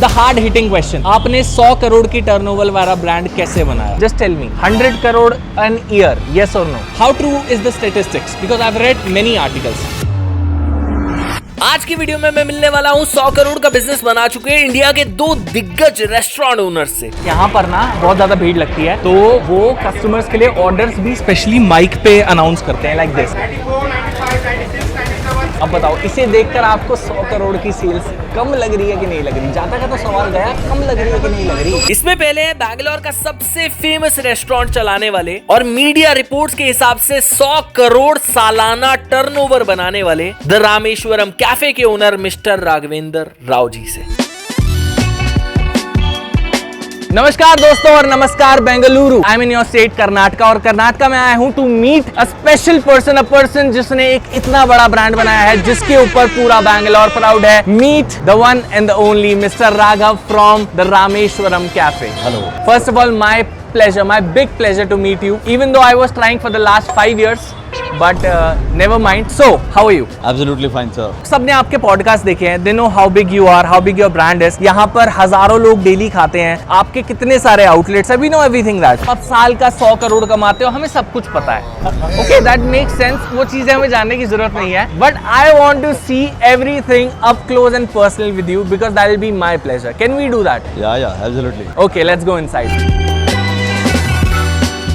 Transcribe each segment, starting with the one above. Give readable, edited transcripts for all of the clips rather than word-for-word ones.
The hard hitting question, आपने 100 करोड़ की turnover वाला ब्रांड कैसे बनाया? Just tell me, 100 crore an year, yes और no? How true is the statistics? Because I have read many articles. आज की वीडियो में मैं मिलने वाला हूँ 100 करोड़ का बिजनेस बना चुके इंडिया के 2 दिग्गज रेस्टोरेंट ओनर्स से। यहाँ पर ना बहुत ज्यादा भीड़ लगती है, तो वो कस्टमर्स के लिए ऑर्डर्स भी स्पेशली माइक पे अनाउंस करते हैं, लाइक दिस। अब बताओ, इसे देखकर आपको 100 करोड़ की सेल्स कम लग रही है कि नहीं लग रही? ज्यादा का तो सवाल गया, कम लग रही है कि नहीं लग रही? इसमें पहले है बैंगलोर का सबसे फेमस रेस्टोरेंट चलाने वाले और मीडिया रिपोर्ट्स के हिसाब से 100 करोड़ सालाना टर्नओवर बनाने वाले द रामेश्वरम कैफे के ओनर मिस्टर राघवेंद्र राव जी से। नमस्कार दोस्तों और नमस्कार Bengaluru. I am in your state Karnataka, और कर्नाटका में आया हूं to meet a special person, a person जिसने एक इतना बड़ा ब्रांड बनाया है जिसके ऊपर पूरा बैंगलोर प्राउड है। Meet the one and the only mister Raghav from the Rameshwaram cafe. Hello. First of all my pleasure, my big pleasure to meet you, even though I was trying for the last 5 years, but never mind. So, how are you? Absolutely fine, sir. सबने आपके podcast देखे हैं, they know how big you are, how big your brand is. यहाँ पर हजारों लोग daily खाते हैं, आपके कितने सारे आउटलेट्स हैं, we know everything that. आप साल का 100 करोड़ कमाते हो, हमें सब कुछ पता है. Okay, that makes sense. वो चीजें हमें जानने की जरूरत नहीं है. But I want to see everything up close and personal with you because that will be my pleasure. Can we do that? Yeah, absolutely. Okay, let's go inside.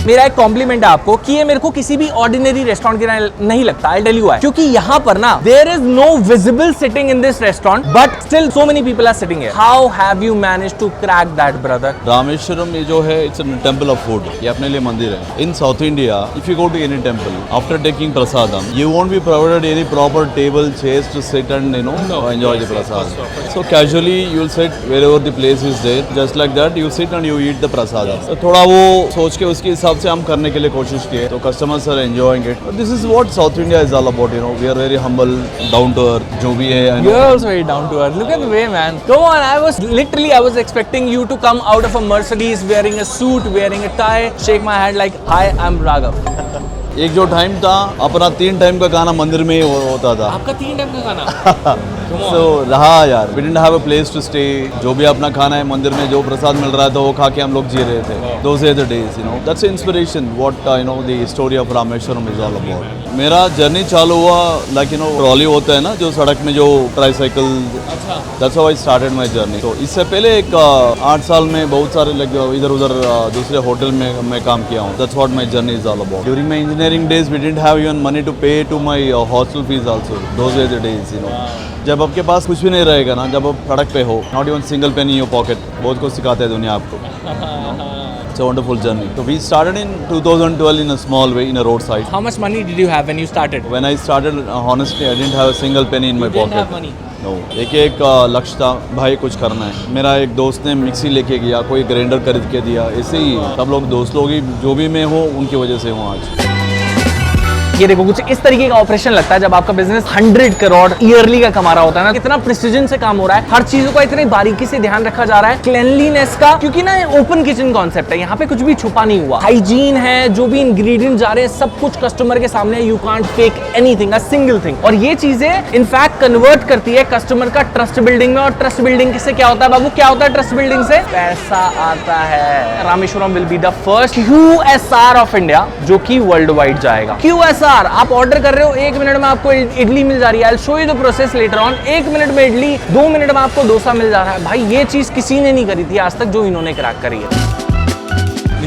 मेरा एक कॉम्प्लीमेंट है आपको कि ये मेरे को किसी भी ऑर्डिनरी रेस्टोरेंट की नहीं लगता। I'll tell you why. क्योंकि यहाँ पर ना there is no visible sitting in this restaurant, but still so many people are sitting here. How have you managed to crack that, brother? Rameswaram ये जो है, it's a temple of food. ये अपने लिए मंदिर है. In South India, if you go to any temple, after taking prasadam, you won't be provided any proper table, chairs to sit and enjoy the prasadam. So casually you will sit wherever the place is there. Just like that, you sit and you eat the prasadam. So थोड़ा वो सोच के उसके हिसाब से हम करने के लिए कोशिश किए, तो customers are enjoying it. This is what south India is all about, we are very humble, down to earth जो भी है। You are also very down to earth. Look at the way, man. Come on, I was expecting you to come out of a Mercedes wearing a suit, wearing a tie, shake my hand like, hi, I'm Raghav. एक जो time था अपना 3 time का खाना मंदिर में ही होता था। आपका 3 टाइम का खाना? So रहा यार, we didn't have a place to stay. जो भी अपना खाना है मंदिर में, जो प्रसाद मिल रहा था वो खा के हम लोग जी रहे थे। Those are the days, That's the inspiration. What the story of Rameshwaram is all about. मेरा जर्नी चालू हुआ ट्रॉली होता है ना जो सड़क में, जो tricycle. That's how I started my journey. तो इससे पहले एक 8 साल में बहुत सारे इधर उधर दूसरे होटल में मैं काम किया हूँ। That's what my journey is all about. During my engineering days, we didn't have even money to pay to my hostel fees also. Those were the days, जब आपके पास कुछ भी नहीं रहेगा ना, जब आप सड़क पे हो, not even single penny in your pocket, बहुत कुछ सिखाते हैं दुनिया आपको। It's a wonderful journey. So we started in 2012 in a small way, in a roadside. How much money did you have when you started? When I started, honestly, I didn't have a single penny in my pocket. Didn't have money? No. एक लक्ष्य था, भाई कुछ करना है। मेरा एक दोस्त ने मिक्सी लेके गया, कोई ग्राइंडर खरीद के दिया, ऐसे ही सब लोग दोस्त लोग ही, जो भी मैं हूँ उनकी वजह से हूँ आज। ये देखो, कुछ इस तरीके का ऑपरेशन लगता है जब आपका बिजनेस 100 करोड़ ईयरली का कमा रहा होता है ना। कितना प्रिसीजन से काम हो रहा है, हर चीजों का इतनी बारीकी से ध्यान रखा जा रहा है, क्लीनलीनेस का, क्योंकि ना ओपन किचन कॉन्सेप्ट है, यहाँ पे कुछ भी छुपा नहीं हुआ। हाइजीन है, जो भी इंग्रेडिएंट जा रहे हैं सब कुछ कस्टमर के सामने, you can't fake anything, a single thing. और ये चीजें इनफैक्ट कन्वर्ट करती है कस्टमर का ट्रस्ट बिल्डिंग में। और ट्रस्ट बिल्डिंग से क्या होता है बाबू, क्या होता है ट्रस्ट बिल्डिंग से? पैसा आता है। Rameswaram will be the first QSR of India जो कि वर्ल्ड वाइड जाएगा। QSR, आप ऑर्डर कर रहे हो, 1 मिनट में आपको इडली मिल जा रही है। I'll show you the process later on. 1 minute में इडली, 2 मिनट में आपको डोसा मिल जा रहा है। भाई ये चीज किसी ने नहीं करी थी आज तक जो इन्होंने क्रैक करी है।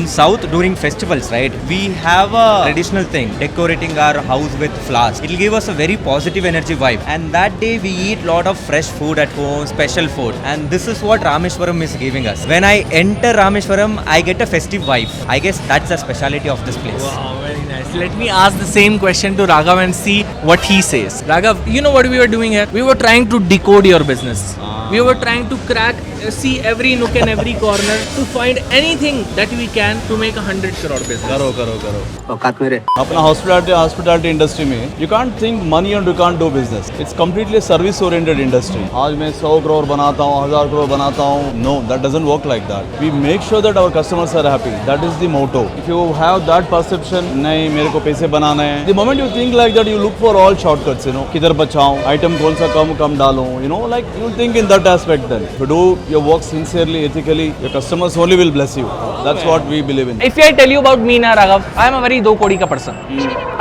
In South, during festivals, right, we have a traditional thing, decorating our house with flowers. It'll give us a very positive energy vibe. And that day we eat lot of fresh food at home, special food. And this is what Rameshwaram is giving us. When I enter Rameshwaram, I get a festive vibe. I guess that's the speciality of this place. Wow, very nice. Let me ask the same question to Raghav and see what he says. Raghav, you know what we were doing here? We were trying to decode your business. We were trying to crack, see every nook and every corner to find anything that we can to make 100 crore business. करो। अपना hospitality industry में you can't think money and you can't do business. It's completely service oriented industry. आज मैं 100 करोड़ बनाता हूँ, 1000 करोड़ बनाता हूँ. No, that doesn't work like that. We make sure that our customers are happy. That is the motto. If you have that perception, नहीं मेरे को पैसे बनाना है. The moment you think like that, you look for all shortcuts. किधर बचाऊं, item कौन सा कम डालूं. Like you think in that that aspect then. If you do your work sincerely, ethically, your customers only will bless you. That's what we believe in. If I tell you about me na Raghav, I am a very do kodi ka person.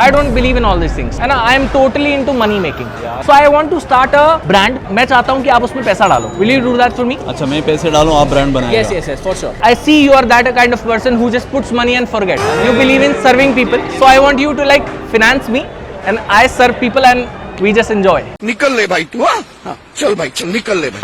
I don't believe in all these things. And I am totally into money making. So I want to start a brand. मैं चाहता हूँ कि आप उसमें पैसा डालो. Will you do that for me? अच्छा मैं पैसे डालूं आप ब्रांड बनाएगा. Yes, for sure. I see you are that kind of person who just puts money and forget. You believe in serving people. So I want you to like finance me and I serve people and we just enjoy. निकल ले भाई तू. हाँ चल भाई चल निकल ले भाई.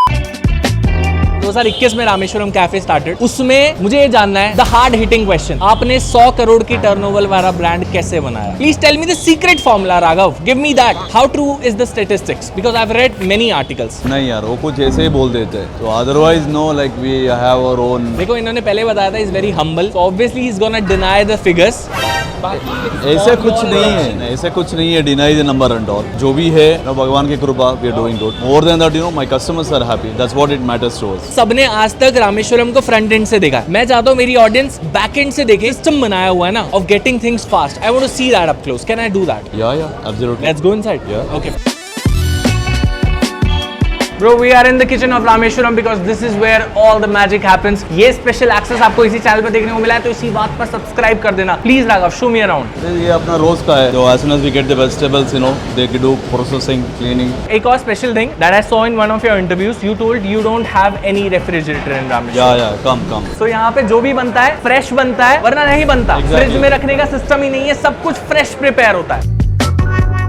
2021 में रामेश्वरम कैफे स्टार्टेड. उसमें मुझे ये जानना है द हार्ड हिटिंग क्वेश्चन. आपने 100 करोड़ की टर्नओवर वाला ब्रांड कैसे बनाया? Please tell me the secret formula Raghav. Give me that. How true is the statistics? Because I have read many articles. नहीं यार वो कुछ ऐसे ही बोल देते हैं. तो otherwise no like we have our own. देखो इन्होंने पहले बताया था is very humble. So obviously he is gonna deny the figures. ऐसे कुछ नहीं है. ऐसे कुछ नहीं है. Deny the number and all. जो भी है भगवान की कृपा we are doing good. More than that my customers are happy. That's what it matters to us. सबने आज तक रामेश्वरम को फ्रंट एंड से देखा. मैं चाहता हूँ मेरी ऑडियंस बैक एंड से देखे. सिस्टम बनाया हुआ है ना of getting things fast. I want to see that up close. Can I do that? Yeah absolutely. Let's go inside. Yeah. Okay. Bro, we are in the kitchen of Rameshwaram because this is where all the magic happens. ये special access आपको इसी channel पर देखने को मिला है तो इसी बात पर सब्सक्राइब कर देना. Please Raghav, show me around. ये अपना रोज का है. जो as soon as we get the vegetables, they can do processing, cleaning. एक और special thing that I saw in one of your interviews, you told you don't have any refrigerator in Rameshwaram. Yeah, come. So यहाँ पे जो भी बनता है fresh बनता है वरना नहीं बनता. Exactly. फ्रिज में रखने का सिस्टम ही नहीं है. सब कुछ फ्रेश प्रिपेयर होता है.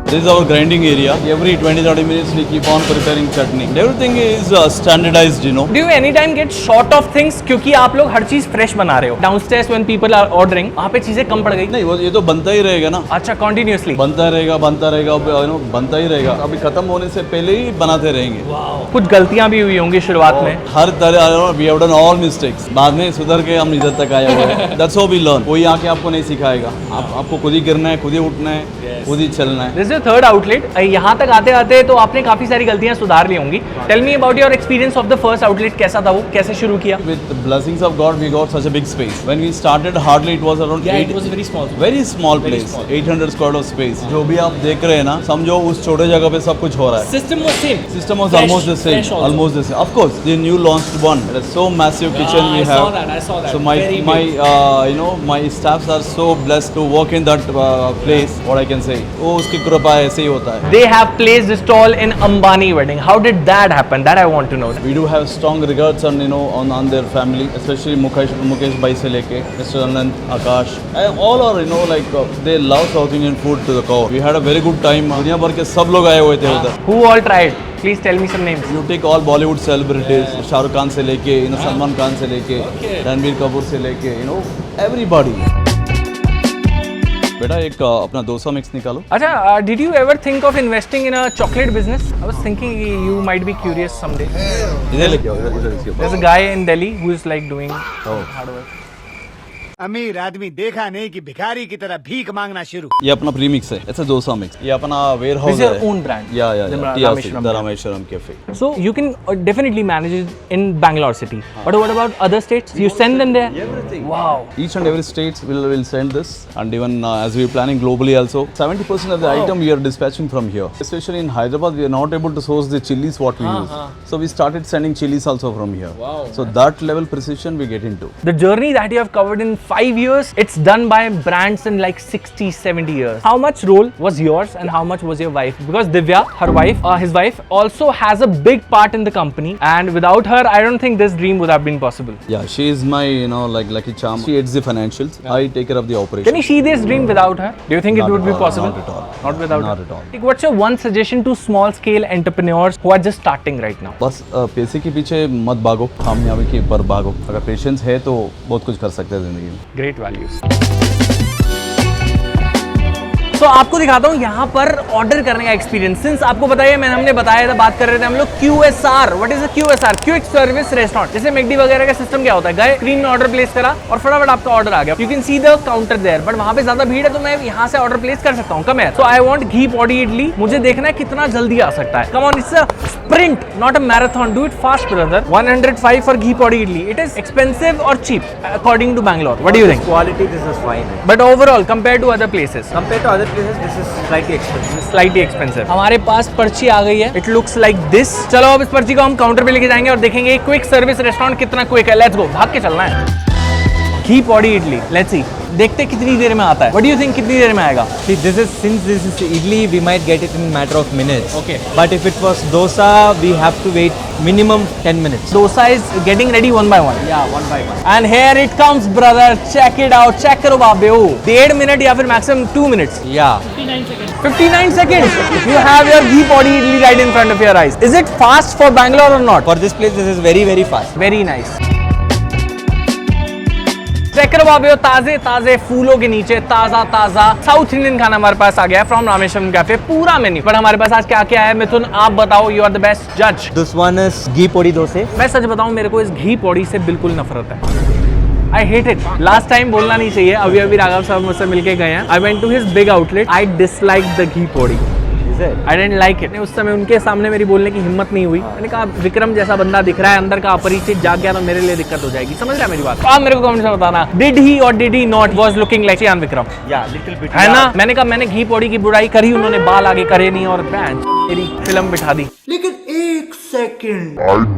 This is our grinding area. Every 20-30 minutes we keep on preparing chutney. Everything is standardized, Do you anytime get short of things क्योंकि आप लोग हर चीज फ्रेश बना रहे हो? Downstairs when people are ordering, वहाँ पे चीजें कम पड़ गई. नहीं वो ये तो बनता ही रहेगा ना. अच्छा, continuously. बनता रहेगा बनता ही रहेगा. अभी खत्म होने से पहले ही बनाते रहेंगे. कुछ गलतियां भी हुई होंगी शुरुआत में. हर तरह we have done all mistakes. बाद में सुधर के हम इधर तक आए हुए हैं. That's how we learn. कोई आके आपको नहीं सिखाएगा. आपको खुद ही गिरना है, खुद ही उठना है, खुद ही चलना है. This is your third outlet. यहाँ तक आते आते तो आपने काफी सारी गलतियां सुधार ली होंगी. Tell me about your experience of the first outlet. कैसा था वो? कैसे शुरू किया? With the blessings of God, we got such a big space. When we started, hardly it was around Yeah, it was very small. Very small place. 800 square of space. जो भी आप देख रहे हैं ना, समझो उस छोटे जगह पे सब कुछ हो रहा है. System was same. System was Fresh, almost the same. fresh also. Almost the same. Of course, the new launched one. It is so massive kitchen we I have. saw that. So Very my big. my staffs are so blessed to work in that place. What I can say. वो उसकी कृपा ऐसे ही होता है. They have placed a stall in Ambani wedding. How did that happen? That I want to know. We do have strong regards on their family, especially Mukesh bhai se leke Mr. Anand, Akash, and all are they love South Indian food to the core. We had a very good time. दुनिया भर के सब लोग आए हुए थे उधर. Who all tried? Please tell me some names. You take all Bollywood celebrities, Shahrukh Khan से लेके सलमान खान से लेके रणबीर कपूर से लेके everybody. बेटा एक अपना डोसा मिक्स निकालो. अच्छा, did you ever think of investing in a chocolate business? I was thinking you might be curious someday. इधर लेके आओ. इधर There's a guy in Delhi who is like doing hard work. अमीर आदमी देखा नहीं कि भिखारी की तरह भीख मांगना शुरू. ये अपना प्रीमिक्स है. It's a dosa mix. ये अपना वेयर हाउस This है. is your own brand. Yeah. The TRC, Rameshwaram the brand. Rameshwaram Cafe. So you can definitely manage it in Bangalore city. But what about other states? You send them there? Everything. Wow. Each and every state will send this, and even as we are planning globally also, 70% of the item we are dispatching from here. Especially in Hyderabad, we are not able to source the chilies what we use. So we started sending chilies also from here. Wow. So that level precision we get into. The journey that you have covered in 5 years, it's done by brands in like 60, 70 years. How much role was yours and how much was your wife? Because Divya, her wife, his wife, also has a big part in the company, and without her, I don't think this dream would have been possible. Yeah, she is my lucky charm. She aids the financials. I take care of the operation. Can you see this dream without her? Do you think Not it would at be all, possible? not at all. Not without Not her? at all. Like, what's your one suggestion to small scale entrepreneurs who are just starting right now? बस पैसे के पीछे मत भागो, कामयाबी के पर भागो. अगर पेशेंस है तो बहुत कुछ कर सकते हैं जिंदगी में. Great values. तो आपको दिखाता हूँ यहाँ पर ऑर्डर करने का एक्सपीरियंस. सिंस आपको बताइए हमने बताया था, बात कर रहे थे हम लोग QSR. What is a QSR? Quick service restaurant. जैसे मैकडी वगैरह का सिस्टम क्या होता है? गए, स्क्रीन में ऑर्डर प्लेस करा और फटाफट आपका ऑर्डर आ गया. You can see the counter there. But वहाँ पे ज्यादा भीड़ है तो मैं यहाँ से ऑर्डर प्लेस कर सकता हूँ. कम है. सो आई वांट घी पॉडी इडली. मुझे देखना है कितना जल्दी आ सकता है. Come on, it's sprint, not a marathon. Do it fast, brother. 105 for ghee podi idli. It is expensive or cheap according to Bangalore. What do you think? Quality, this is fine. But overall, compared to other places, Compared to other places, this is slightly expensive. slightly expensive. हमारे पास पर्ची आ गई है. It looks like this. चलो अब इस पर्ची को हम काउंटर पे लेके जाएंगे और देखेंगे क्विक सर्विस रेस्टोरेंट कितना क्विक है. Let's go. भाग के चलना है. घी पौड़ी इडली. Let's see. देखते कितनी देर में आता है. What do you think कितनी देर में आएगा? See, since this is idli, we might get it in a matter of minutes. Okay. But if it was dosa, we have to wait minimum 10 minutes. Dosa is getting ready one by one. Yeah, one by one. And here it comes, brother. Check it out. Check करो बाबे ओ. 1.5 minute या फिर maximum 2 minutes. Yeah. 59 seconds. You have your ghee podi idli right in front of your eyes. Is it fast for Bangalore or not? For this place, this is very, very fast. Very nice. Check करो बाबे ताजे ताजे फूलों के नीचे ताजा ताजा south Indian खाना हमारे पास आ गया है फ्रॉम रामेश्वरम कैफे. पूरा मेन्यू. पर हमारे पास आज क्या क्या है मिथुन आप बताओ. यू आर द बेस्ट जज. This one is ghee podi dosa. मैं सच बताऊं मेरे को इस घी पौड़ी से बिल्कुल नफरत है. I hate it. Last time बोलना नहीं चाहिए. अभी राघव साहब मुझसे मिलके गए हैं. I went to his big outlet. I disliked the ghee Pauri. I didn't like it. उस समय उनके सामने मेरी बोलने की हिम्मत नहीं हुई. मैंने कहा विक्रम जैसा बंदा दिख रहा है अंदर का अपरिचित जाग गया तो मेरे लिए दिक्कत हो जाएगी. समझ रहा है मेरी बात? आप मेरे को कमेंट में बताना. Did he or did he not was looking like Chyan Vikram? Yeah, little bit. है ना. मैंने कहा मैंने घी पौड़ी की बुराई करी उन्होंने बाल आगे करे नहीं और मेरी फिल्म बिठा दी. I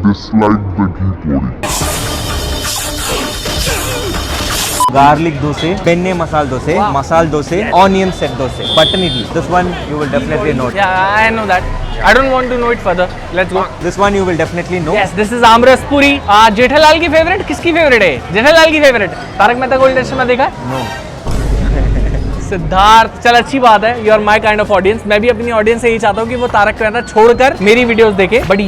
dislike the ghee podi. Garlic dosa, penne masala dosa, onion set dosa, button idli. This one you will definitely know. Yeah, I know that. I don't want to know it further. Let's go. This one you will definitely know. Yes, this is आमरस पूरी. जेठालाल की favourite. किसकी favourite है? जेठालाल की favourite. Tarak Mehta का उल्टा चश्मा देखा है? No. सिद्धार्थ. चल अच्छी बात है. You are my kind of audience. मैं भी अपनी ऑडियंस से यही चाहता हूँ कि वो तारक मेहता छोड़कर मेरी वीडियोस देखे. But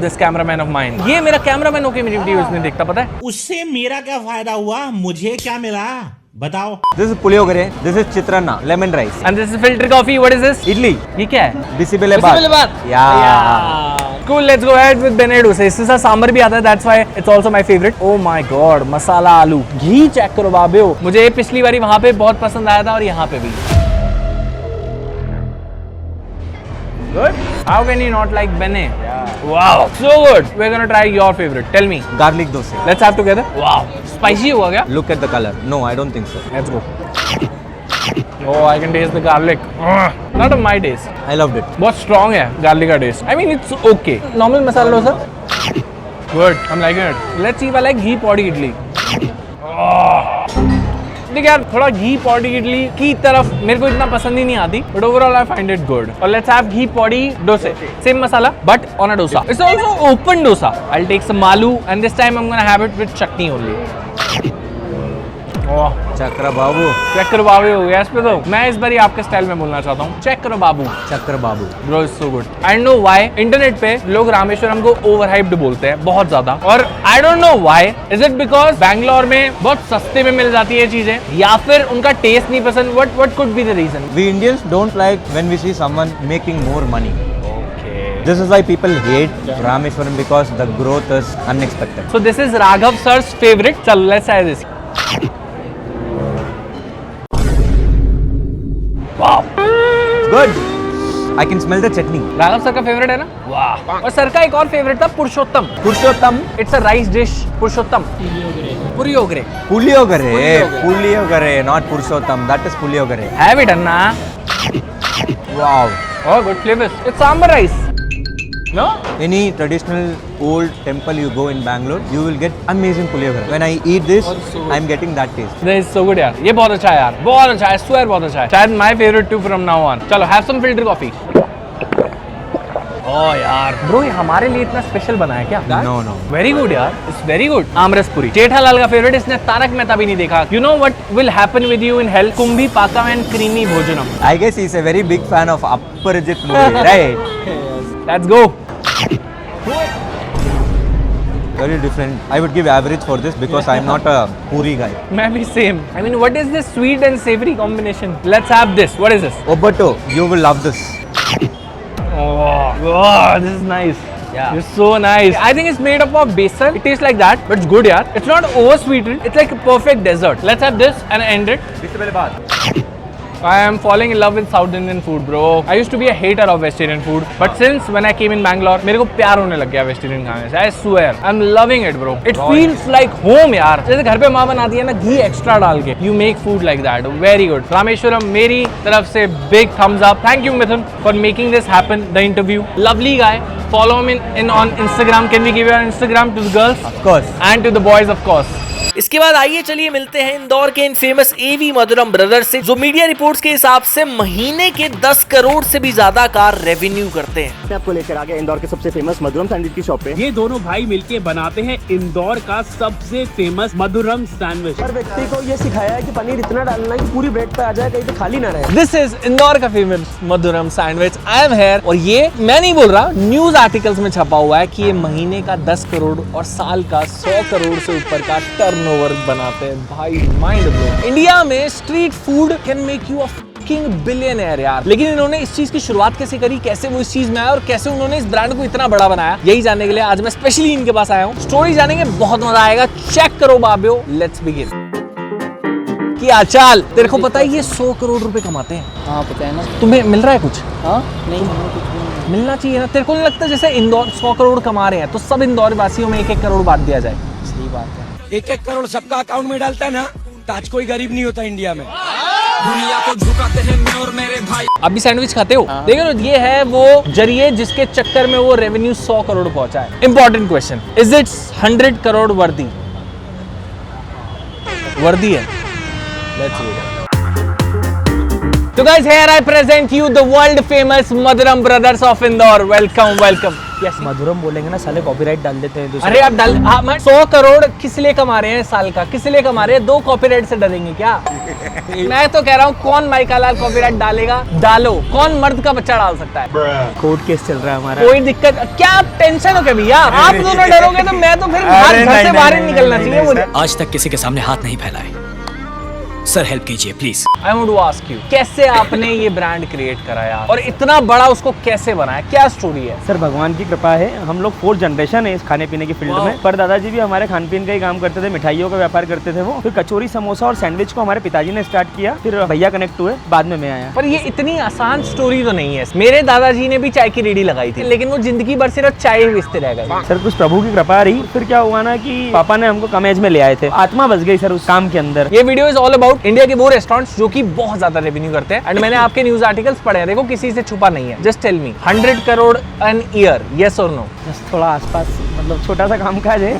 this cameraman of mine. ये मेरा कैमरामैन होकर मेरी वीडियोस नहीं देखता. पता है उससे मेरा क्या फायदा हुआ, मुझे क्या मिला बताओ. This is puliyogare. This is चित्रान्ना, lemon rice. And this is filter coffee. What is this? Idli. ये क्या है? बिसिबेले बिस्मिल्लाह बात. बात. Yeah. Cool, let's go ahead with Bene dosa. इसके साथ सांबर भी आता है. That's why it's also my favorite. Oh my god, मसाला आलू. घी चेक करो बाबे. मुझे पिछली बारी वहाँ पे बहुत पसंद आया था और यहाँ पे भी. Good. How can you not like Bene? Yeah. Wow, so good. We're gonna try your favorite. Tell me. Garlic dosa. Let's have together. Wow, spicy हुआ क्या? Look at the color. No, I don't think so. Let's go. Oh, I can taste the garlic. Not of my taste. I loved it. बहुत strong है garlic का taste. I mean it's okay. Normal masala dosa. Good. I'm liking it. Let's see if I like ghee podi idli. देखिए यार थोड़ा घी पौड़ी इडली की तरफ मेरे को इतना पसंद ही नहीं आती. But overall I find it good. और लेट्स हैव घी पौड़ी डोसे. Same masala but on a dosa. It's also open dosa. I will take some aloo and this time I am gonna have it with chutney only. Oh Chakra Babu. Check करो बाबू हो गया इस पे. तो मैं इस बार आपके स्टाइल में बोलना चाहता हूँ. चेक करो बाबू. Chakra Babu. Bro is so good. I know why internet पे लोग रामेश्वरम को ओवरहाइप्ड बोलते हैं बहुत ज्यादा. और I don't know why. Is it because Bangalore में बहुत सस्ते में मिल जाती है चीजें या फिर उनका टेस्ट नहीं पसंद? What could be the reason? We Indians don't like when we see someone making more money. This is why people hate Rameshwaram because the growth is unexpected. So this is Raghav sir's favorite. चल let's try this. Wow. Good. I can smell the chutney. Raghav sir का favourite है ना? वाह. और sir का एक और favourite था Purushottam. Purushottam. It's a rice dish. Purushottam. Puliogare. Puliogare. Puliogare, not Purushottam. That is Puliogare. Have it anna. Wow. Oh good flavors. It's sambar rice. No? Any traditional old temple you go in Bangalore, you will get amazing Puliogare. When I eat this, I'm getting that taste. This is so good यार. ये बहुत अच्छा है यार. बहुत अच्छा है. Swear बहुत अच्छा है. शायद my favorite too from now on. चलो have some filter coffee. Oh यार. Bro ये हमारे लिए इतना स्पेशल बना है क्या? No, no. Very good यार. It's very good. आमरस पूरी. जेठालाल का फेवरेट. इसने तारक मेहता भी नहीं देखा. You know what will happen with you in hell? कुंभी पाका and creamy भोजनम. I guess he's a very big fan of Aparajit movie, right? Let's go. Very different. I would give average for this because I'm not a puri guy. मैं भी same. I mean what is this sweet and savory combination? Let's have this. What is this? Obato, you will love this. Oh, this is nice. Yeah. It's so nice. I think it's made up of besan. It tastes like that, but it's good, yeah. It's not over sweetened. It's like a perfect dessert. Let's have this and end it. I am falling in love with South Indian food, bro. I used to be a hater of vegetarian food, but since when I came in Bangalore, मेरे को प्यार होने लग गया vegetarian खाने से. I swear, I'm loving it, bro. It feels like home, यार. जैसे घर पे माँ बनाती है ना घी एक्स्ट्रा डाल के. You make food like that. Very good. Rameswaram मेरी तरफ से big thumbs up. Thank you, Mithun, for making this happen. The interview. Lovely guy. Follow him in on Instagram. Can we give your Instagram to the girls? Of course. And to the boys, of course. इसके बाद आइए चलिए मिलते हैं इंदौर के इन famous एवी मधुरम brothers से, जो media reports के हिसाब से महीने के 10 करोड़ से भी ज्यादा का रेवेन्यू करते हैं। मैं आपको लेकर आ गया इंदौर के सबसे फेमस मधुरम सैंडविच की शॉप पे। ये दोनों भाई मिलके बनाते हैं इंदौर का सबसे फेमस मधुरम सैंडविच। हर व्यक्ति को ये सिखाया है कि पनीर इतना डालना है कि पूरी ब्रेड पे आ जाए, कहीं पे खाली ना रहे। दिस इज इंदौर का famous Madhuram sandwich. I am here, और ये मैं नहीं बोल रहा, न्यूज आर्टिकल्स में छपा हुआ है कि ये महीने का 10 करोड़ और साल का 100 करोड़ से ऊपर का टर्नओवर बनाते हैं। भाई माइंड ब्लो। इंडिया में street food can make you a fucking billionaire यार। लेकिन इन्होंने इस चीज की शुरुआत कैसे करी, कैसे वो इस चीज में आया और कैसे उन्होंने इस ब्रांड को इतना बड़ा बनाया, यही जानने के लिए आज मैं स्पेशली इनके पास आया हूँ। स्टोरी जानेंगे, बहुत मजा आएगा। चेक करो बाबियो, लेट्स बिगिन। क्या चाल, तेरे को पता है ये 100 करोड़ रुपए कमाते हैं? हाँ पता है ना। तुम्हें मिल रहा है कुछ? हाँ नहीं, कुछ नहीं मिलना चाहिए ना। तेरे को नहीं लगता जैसे इंदौर 100 करोड़ कमा रहे हैं तो सब इंदौर वासियों में 1-1 करोड़ बांट दिया जाए? सही बात है। 1-1 करोड़ सबका अकाउंट में डालता है ना, तो आज कोई गरीब नहीं होता इंडिया में। दुनिया को झुकाते हैं मैं और मेरे भाई। आप भी सैंडविच खाते हो? देखो ये है वो जरिए जिसके चक्कर में वो रेवेन्यू 100 करोड़ पहुंचा है। Important question, is it 100 crore वर्दी? वर्दी है? Let's see. So guys, here I present you the world famous Madhuram brothers of Indore. Welcome, welcome. Yes. मधुरम बोलेंगे ना साले कॉपीराइट डाल देते हैं। अरे आप डाल, हाँ, 100 करोड़ किस लिए कमा रहे हैं साल का? किस लिए कमा रहे हैं? 2 कॉपीराइट से डरेंगे क्या? मैं तो कह रहा हूँ कौन माइका लाल कॉपीराइट डालेगा? डालो। कौन मर्द का बच्चा डाल सकता है? कोर्ट केस चल रहा है हमारा। कोई दिक्कत क्या? आप टेंशन हो क्या भैया? आप दोनों डरोगे तो मैं तो फिर घर से बाहर ही निकलना चाहिए मुझे। आज तक किसी के सामने हाथ नहीं फैलाए। सर हेल्प कीजिए please. I want to ask you, कैसे आपने ये ब्रांड क्रिएट करा यार, और इतना बड़ा उसको कैसे बनाया? क्या स्टोरी है? सर भगवान की कृपा है, हम लोग 4th जनरेशन है इस खाने पीने की फील्ड में। पर दादाजी भी हमारे खान पीन का ही काम करते थे, मिठाइयों का व्यापार करते थे वो। फिर कचौरी समोसा और सैंडविच को हमारे पिताजी ने स्टार्ट किया, फिर भैया कनेक्ट हुए, बाद में मैं आया। पर ये इतनी आसान स्टोरी तो नहीं है। मेरे दादाजी ने भी चाय की रेडी लगाई थी, लेकिन वो जिंदगी भर सिर्फ चाय ही बेचते रह गए। सर कुछ प्रभु की कृपा रही। फिर क्या हुआ ना कि पापा ने हमको कम एज में ले आए थे, आत्मा बस गई सर उस काम के अंदर। ये video is all about India के वो रेस्टोरेंट्स जो कि बहुत ज्यादा रेवेन्यू करते हैं। एंड मैंने आपके न्यूज आर्टिकल्स पढ़े हैं, देखो किसी से छुपा नहीं है। Just tell me, 100 crore an year, yes और नो? थोड़ा आसपास, मतलब छोटा सा कामकाज है।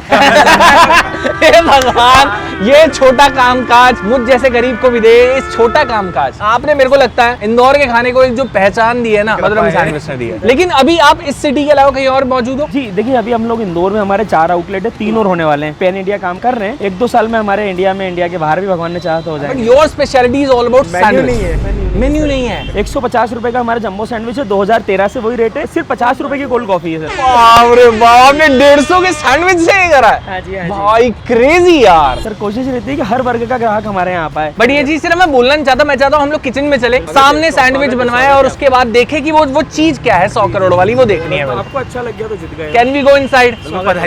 हे भगवान, ये छोटा कामकाज मुझ जैसे गरीब को भी दे। इस छोटा कामकाज आपने, मेरे को लगता है इंदौर के खाने को एक जो पहचान दी है ना, मधुरम सैंडविच ने दी है। लेकिन अभी आप इस सिटी के अलावा कहीं और मौजूद हो? जी देखिए, अभी हम लोग इंदौर में हमारे 4 आउटलेट है, 3 और होने वाले हैं। पैन इंडिया काम कर रहे हैं। 1-2 साल में हमारे इंडिया के बाहर भी भगवान ने चाहा तो हो जाएगा। Your speciality is all about sandwich. नहीं है, मेन्यू नहीं है। 150 रुपए का हमारा जंबो सैंडविच है, 2013 से वही रेट है। सिर्फ 50 रुपए की कोल्ड कॉफी है सर। अरे बाप ने 150 के सैंडविच से ये करा है? हाँ जी, हाँ जी। भाई क्रेजी यार। सर कोशिश रहती है कि हर वर्ग का ग्राहक हमारे यहाँ पाए। बट ये चीज सिर्फ मैं बोलना नहीं चाहता, मैं चाहता हूँ हम लोग किचन में चले, सामने सैंडविच बनवाए और उसके बाद देखे कि वो चीज क्या है 100 करोड़ वाली, वो देखनी है। आपको अच्छा लग गया तो जीत गए। Can we go inside?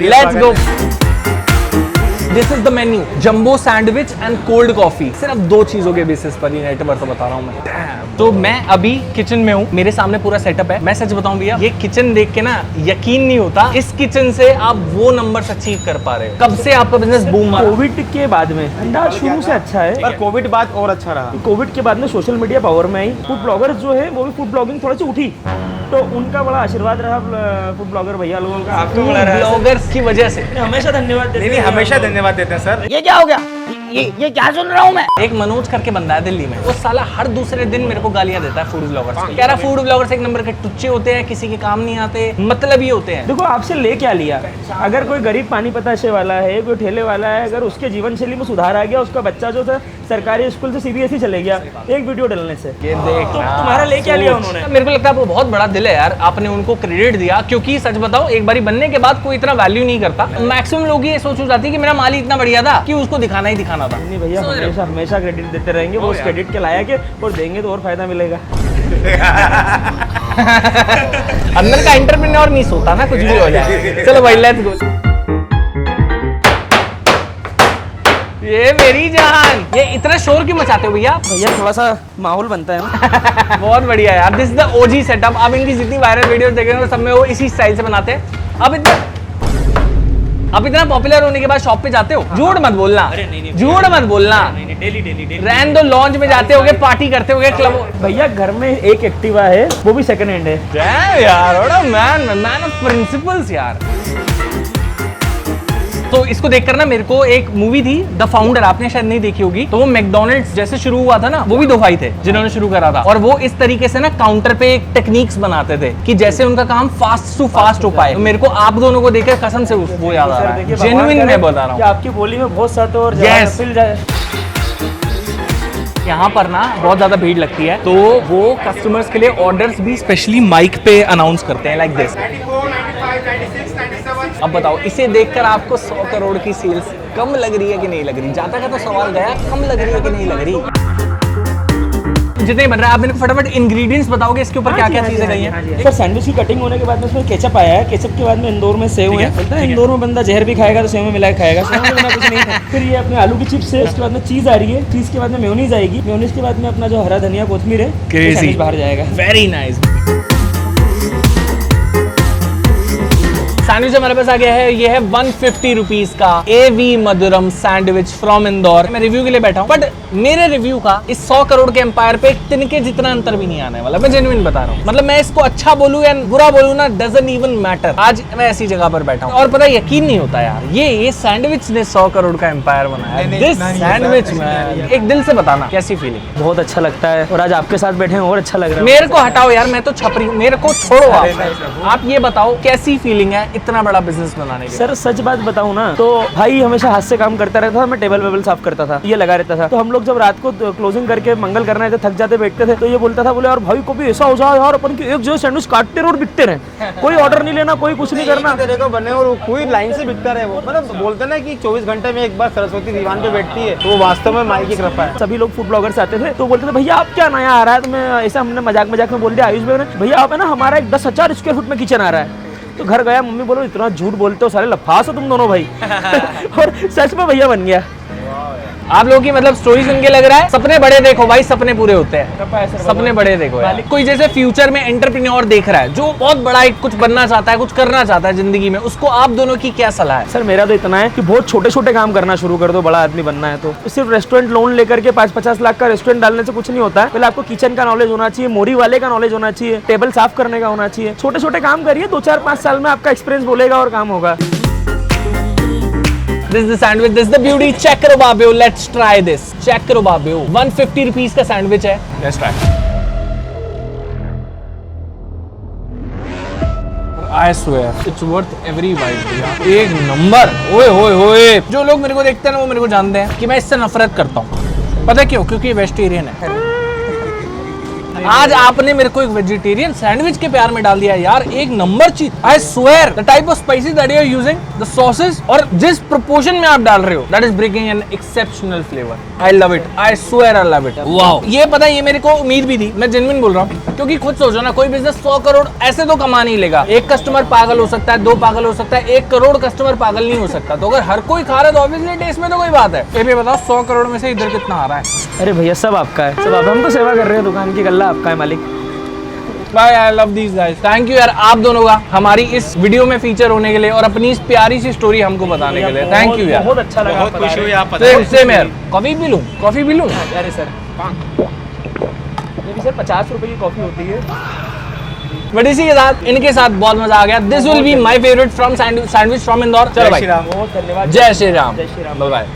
Let's go. This is the menu, jumbo sandwich and cold coffee. सिर्फ 2 चीजों के बेसिस पर ही नेट पर तो बता रहा हूँ मैं। तो मैं अभी किचन में हूँ, मेरे सामने पूरा सेटअप है। मैं सच बताऊं भैया, ये किचन देख के ना यकीन नहीं होता इस किचन से आप वो नंबर्स अचीव कर पा रहे हो। कब से आपका बिजनेस बूम मारा? कोविड के बाद में अंदाज शुरू से अच्छा है, पर कोविड बाद और अच्छा रहा। कोविड के बाद में सोशल मीडिया पावर में आई, फूड ब्लॉगर्स जो है वो भी फूड ब्लॉगिंग थोड़ी सी उठी, तो उनका बड़ा आशीर्वाद रहा फूड ब्लॉगर भैया लोगों का। आपको ब्लॉगर्स की वजह से हमेशा धन्यवाद देते हैं। नहीं, हमेशा धन्यवाद देते हैं सर। ये क्या हो गया? ये क्या सुन रहा हूँ मैं? एक मनोज करके बंदा है दिल्ली में, वो साला हर दूसरे दिन मेरे को गालियां देता है फूड ब्लॉगर्स को। कह रहा फूड ब्लॉगर्स एक नंबर के टुच्चे होते हैं, किसी के काम नहीं आते, मतलब ही होते हैं। देखो आपसे ले क्या लिया? अगर कोई गरीब पानी पताशे वाला है, कोई ठेले वाला है, अगर उसके जीवन शैली में सुधार आ गया, उसका बच्चा जो था सरकारी स्कूल से सीबीएसई चले गया एक वीडियो डालने से, ये देख तो तुम्हारा ले क्या लिया उन्होंने? मेरे को लगता है वो बहुत बड़ा दिल है यार, आपने उनको क्रेडिट दिया। क्योंकि सच बताओ, एक बारी बनने के बाद कोई इतना वैल्यू नहीं करता। मैक्सिमम लोग ये सोच जाती है कि मेरा माल ही इतना बढ़िया था कि उसको दिखाना ही दिखाना था। नहीं भैया, हमेशा क्रेडिट देते रहेंगे, वो उस क्रेडिट के लायक है, और देंगे तो और फायदा मिलेगा। अंदर का एंटरप्रेन्योर नहीं सोता ना, कुछ भी हो जाए। चलो भाई लेट्स गो। ये मेरी जान, ये इतना शोर क्यों मचाते हो भैया? भैया थोड़ा सा माहौल बनता है ना। बहुत बढ़िया यार, this is the OG setup. आप इनकी जितनी वायरल वीडियोस देखेंगे सब में वो इसी स्टाइल से बनाते हैं। अब इतना पॉपुलर होने के बाद शॉप पे जाते हो? झूठ मत बोलना, झूठ मत बोलना। डेली रैन दो लॉन्च में जाते होगे, पार्टी करते होगे क्लब। भैया घर में एक एक्टिवा है, वो भी सेकंड हैंड है। Damn यार, what a man of principles यार। तो इसको देखकर ना मेरे को एक मूवी थी द फाउंडर, आपने शायद नहीं देखी होगी। तो वो मैकडॉनल्ड्स जैसे शुरू हुआ था ना, वो भी दो भाई थे जिन्होंने शुरू करा था। और वो इस तरीके से ना काउंटर पे एक टेक्निक्स बनाते थे कि जैसे उनका काम फास्ट टू फास्ट हो पाए। तो मेरे को आप दोनों को देखकर कसम से वो याद आ रहा है, जेन्युइन मैं बता रहा हूँ। आपकी बोली में बहुत साथ और मिल जाए। यहाँ पर ना बहुत ज्यादा भीड़ लगती है, तो वो कस्टमर्स के लिए ऑर्डर्स भी स्पेशली माइक पे अनाउंस करते हैं, लाइक दिस। अब बताओ, इसे देखकर आपको 100 करोड़ की सेल्स कम लग रही है कि नहीं लग रही? जाता का तो सवाल गया, कम लग रही है कि नहीं लग रही? जितने बन रहा है आप मेरे को फटाफट इंग्रेडिएंट्स बताओगे इसके ऊपर क्या क्या चीजें गई हैं? सर सैंडविच की कटिंग होने के बाद में उसमें केचप आया है, केचप के बाद में इंदौर में सेव है। बोलता है इंदौर में बंदा जहर भी खाएगा तो सेव में मिला के खाएगा, सेव में बिना कुछ नहीं है। फिर ये अपने आलू की चिप्स है, उसके बाद में चीज आ रही है, चीज के बाद में मेयोनीज आएगी, मेयोनीज के बाद में अपना जो हरा धनिया कोथमीर है, सैंडविच बाहर जाएगा। Very nice. सैंडविच हमारे पास आ गया है, ये है 150 रुपीज का AV Madhuram sandwich from Indore. मैं रिव्यू के लिए बैठा हूँ, बट मेरे रिव्यू का इस 100 करोड़ के एम्पायर पे तिनके जितना अंतर भी नहीं आने वाला। मैं जेन्युइन बता रहा हूँ, मतलब मैं इसको अच्छा बोलूँ या बुरा बोलूँ ना, डजंट इवन मैटर। आज मैं ऐसी जगह पर बैठा हूँ और पता यकीन नहीं होता यार, ये सैंडविच ने 100 करोड़ का एम्पायर बनाया। दिस सैंडविच में एक दिल से बताना कैसी फीलिंग? बहुत अच्छा लगता है, और आज आपके साथ बैठे हैं और अच्छा लग रहा है। मेरे को हटाओ यार, मैं तो छपरी, मेरे को छोड़ो आप ये बताओ कैसी फीलिंग है इतना बड़ा बिजनेस बनाने की? सर सच बात बताऊं ना, तो भाई हमेशा हाथ से काम करता रहता था, मैं टेबल वेबल साफ करता था, ये लगा रहता था। तो हम लोग जब रात को क्लोजिंग करके मंगल करना है, थक जाते बैठते थे, तो ये बोलता था, बोले यार भाई को भी ऐसा हो जाए यार, अपन की एक जो सैंडविच काटते रहे और बिकते रहे, कोई ऑर्डर नहीं लेना, कोई कुछ नहीं करना, बने और कोई लाइन से बिकता रहे। वो मतलब बोलते ना कि 24 घंटे में एक बार सरस्वती दीवान पे बैठती है, तो वो वास्तव में माई की कृपा है। सभी लोग फूड ब्लॉगर्स आते थे तो बोलते थे भैया आप क्या नया आ रहा है, तो मैं ऐसा हमने मजाक में बोल दिया आयुष भाई ने, भैया आप है ना हमारा एक 10,000 स्क्वायर फुट में किचन आ रहा है। तो घर गया, मम्मी बोलो इतना झूठ बोलते हो सारे, लफास हो तुम दोनों भाई। और सच में भैया बन गया। आप लोगों की मतलब स्टोरी सुन के लग रहा है सपने बड़े देखो भाई, सपने पूरे होते हैं, सपने बड़े देखो यार। कोई जैसे फ्यूचर में एंटरप्रेन्योर देख रहा है जो बहुत बड़ा एक कुछ बनना चाहता है, कुछ करना चाहता है जिंदगी में, उसको आप दोनों की क्या सलाह है? सर मेरा तो इतना है कि बहुत छोटे छोटे काम करना शुरू कर दो, बड़ा आदमी बनना है तो सिर्फ रेस्टोरेंट लोन लेकर के 5-50 लाख का रेस्टोरेंट डालने से कुछ नहीं होता है। पहले आपको किचन का नॉलेज होना चाहिए, मोरी वाले का नॉलेज होना चाहिए, टेबल साफ करने का होना चाहिए। छोटे छोटे काम करिए, 2-4-5 साल में आपका एक्सपीरियंस बोलेगा और काम होगा। This is the sandwich, this is the beauty. Check करो बाबू, let's try this. Check करो बाबू, 150 रुपीज का सैंडविच है, let's try. I swear, it's worth every bite भैया। एक नंबर। ओए होए होए, जो लोग मेरे को देखते हैं ना वो मेरे को जानते हैं कि मैं इससे नफरत करता हूँ। पता क्यों? क्योंकि ये वेजिटेरियन है। आज आपने मेरे को एक वेजिटेरियन सैंडविच के प्यार में डाल दिया यार, एक नंबर चीज। I swear the type of spices that you are using, the sauces, और जिस प्रोपोर्शन में आप डाल रहे हो, that is bringing an exceptional flavour. I love it, I swear I love it. Wow, ये पता है, ये मेरे को उम्मीद भी थी, मैं जेन्युइन बोल रहा हूँ, क्योंकि खुद सोचो ना, कोई बिजनेस 100 करोड़ ऐसे तो कमा नहीं लेगा। एक कस्टमर पागल हो सकता है, 2 पागल हो सकता है, 1 करोड़ कस्टमर पागल नहीं हो सकता। तो अगर हर कोई खा रहा है तो ऑब्वियसली टेस्ट में तो कोई बात है। ये भी बताओ 100 करोड़ में से इधर कितना आ रहा है? अरे भैया सब आपका है, सब आप, हम तो सेवा कर रहे हैं, दुकान की गल्ला आपका है मालिक। Bye, I love these guys. Thank you यार आप दोनों का हमारी इस वीडियो में फीचर होने के लिए और अपनी इस प्यारी सी स्टोरी हमको बताने के लिए। थैंक यू यार, बहुत अच्छा लगा, बहुत खुशी हुई आप सेम यार। कॉफी भी लूं? कॉफी भी लूं? अरे सर ये भी सर 50 रुपए की कॉफी होती है। बट इसी के साथ इनके साथ बहुत मजा आ गया। This will be my favourite from sandwich from Indore. चलो भाई, बहुत धन्यवाद। जय श्री राम, जय श्री राम, बाय बाय।